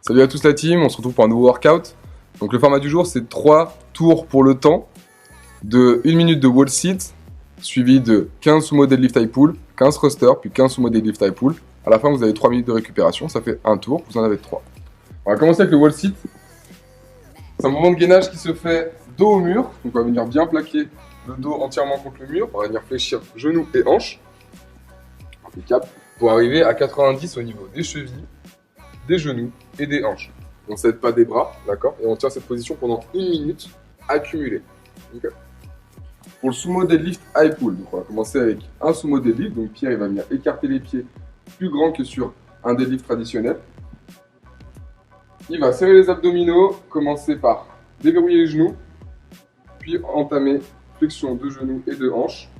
Salut à tous la team, on se retrouve pour un nouveau workout. Donc le format du jour c'est 3 tours pour le temps de 1 minute de wall sit suivi de 15 sumo deadlift high pull, 15 thruster puis 15 sumo deadlift high pull. À la fin vous avez 3 minutes de récupération, ça fait un tour, vous en avez 3. On va commencer avec le wall sit. C'est un mouvement de gainage qui se fait dos au mur, donc on va venir bien plaquer le dos entièrement contre le mur, on va venir fléchir genoux et hanches, impeccable, pour arriver à 90 au niveau des chevilles, des genoux et des hanches. On ne cède pas des bras, d'accord? Et on tient cette position pendant 1 minute accumulée. Okay. Pour le sumo deadlift high pull, donc on va commencer avec un sumo deadlift. Donc Pierre il va venir écarter les pieds plus grands que sur un deadlift traditionnel. Il va serrer les abdominaux, commencer par déverrouiller les genoux, puis entamer flexion de genoux et de hanches,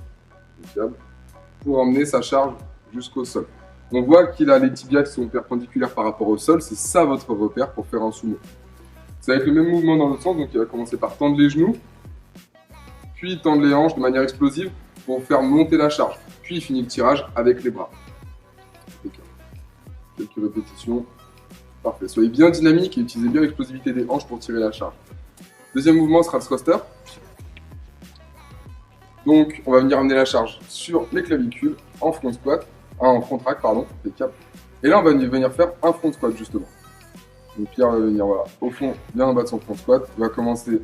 pour emmener sa charge jusqu'au sol. On voit qu'il a les tibias qui sont perpendiculaires par rapport au sol, c'est ça votre repère pour faire un sumo. Ça va être le même mouvement dans l'autre sens, donc il va commencer par tendre les genoux, puis tendre les hanches de manière explosive pour faire monter la charge, puis il finit le tirage avec les bras. Quelques répétitions, parfait. Soyez bien dynamique et utilisez bien l'explosivité des hanches pour tirer la charge. Deuxième mouvement sera le thruster. Donc on va venir amener la charge sur les clavicules en front squat. En front rack, pardon, impeccable. Et là, on va venir faire un front squat, justement. Donc Pierre va venir, voilà, au fond, bien en bas de son front squat. Il va commencer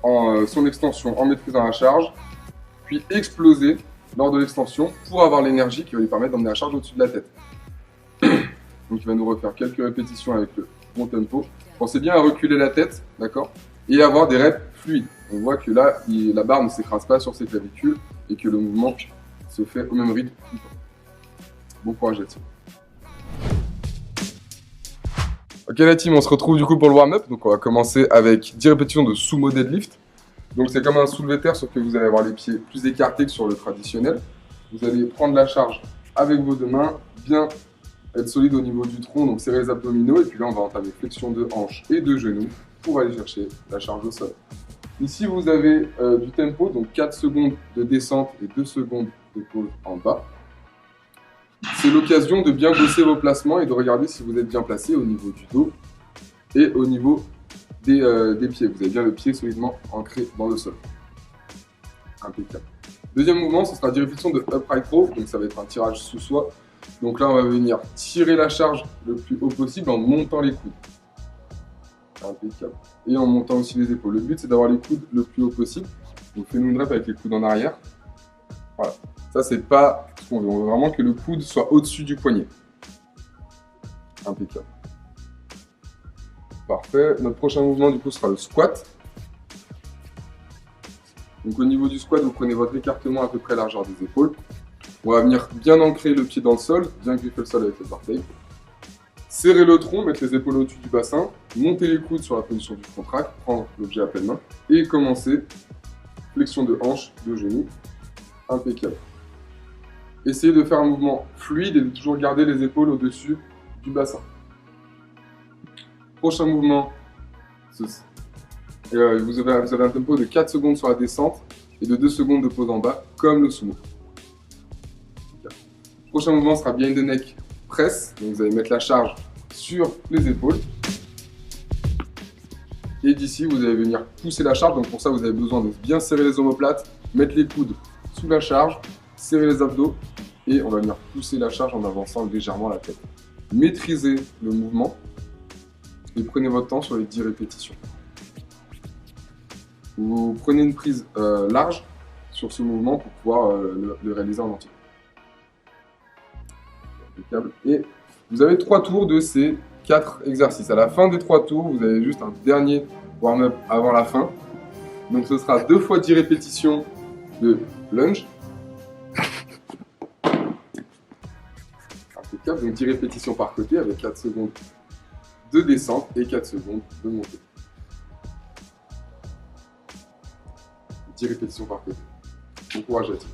en son extension en maîtrisant la charge, puis exploser lors de l'extension pour avoir l'énergie qui va lui permettre d'emmener la charge au-dessus de la tête. Donc il va nous refaire quelques répétitions avec le bon tempo. Pensez bien à reculer la tête, d'accord? Et avoir des reps fluides. On voit que là, la barre ne s'écrase pas sur ses clavicules et que le mouvement se fait au même rythme tout le temps. Bon courage là-dessus. Ok la team, on se retrouve du coup pour le warm-up. Donc on va commencer avec 10 répétitions de sumo deadlift. Donc c'est comme un soulevé de terre, sauf que vous allez avoir les pieds plus écartés que sur le traditionnel. Vous allez prendre la charge avec vos deux mains, bien être solide au niveau du tronc, donc serrer les abdominaux. Et puis là on va entamer flexion de hanches et de genoux pour aller chercher la charge au sol. Ici vous avez du tempo, donc 4 secondes de descente et 2 secondes de pause en bas. C'est l'occasion de bien bosser vos placements et de regarder si vous êtes bien placé au niveau du dos et au niveau des pieds. Vous avez bien le pied solidement ancré dans le sol. Impeccable. Deuxième mouvement, ce sera 10 répétitions de upright row, donc ça va être un tirage sous soi. Donc là, on va venir tirer la charge le plus haut possible en montant les coudes. Impeccable. Et en montant aussi les épaules. Le but, c'est d'avoir les coudes le plus haut possible. Donc fais-nous une rep avec les coudes en arrière. Voilà. Ça, c'est pas ce qu'on veut. On veut vraiment que le coude soit au-dessus du poignet. Impeccable. Parfait. Notre prochain mouvement, du coup, sera le squat. Donc, au niveau du squat, vous prenez votre écartement à peu près largeur des épaules. On va venir bien ancrer le pied dans le sol, bien griffer le sol avec les orteils. Serrer le tronc, mettre les épaules au-dessus du bassin, monter les coudes sur la position du front rack, prendre l'objet à pleine main et commencer flexion de hanche, de genoux. Impeccable. Essayez de faire un mouvement fluide et de toujours garder les épaules au-dessus du bassin. Prochain mouvement, vous avez un tempo de 4 secondes sur la descente et de 2 secondes de pause en bas, comme le sumo. Prochain mouvement sera behind the neck press, donc vous allez mettre la charge sur les épaules. Et d'ici, vous allez venir pousser la charge, donc pour ça, vous avez besoin de bien serrer les omoplates, mettre les coudes sous la charge, serrer les abdos et on va venir pousser la charge en avançant légèrement la tête. Maîtrisez le mouvement et prenez votre temps sur les 10 répétitions. Vous prenez une prise large sur ce mouvement pour pouvoir le réaliser en entier. Impeccable. Et vous avez 3 tours de ces 4 exercices. À la fin des 3 tours, vous avez juste un dernier warm-up avant la fin. Donc ce sera 2 fois 10 répétitions de lunge. Impeccable, donc 10 répétitions par côté avec 4 secondes de descente et 4 secondes de montée. 10 répétitions par côté. Bon courage à tous.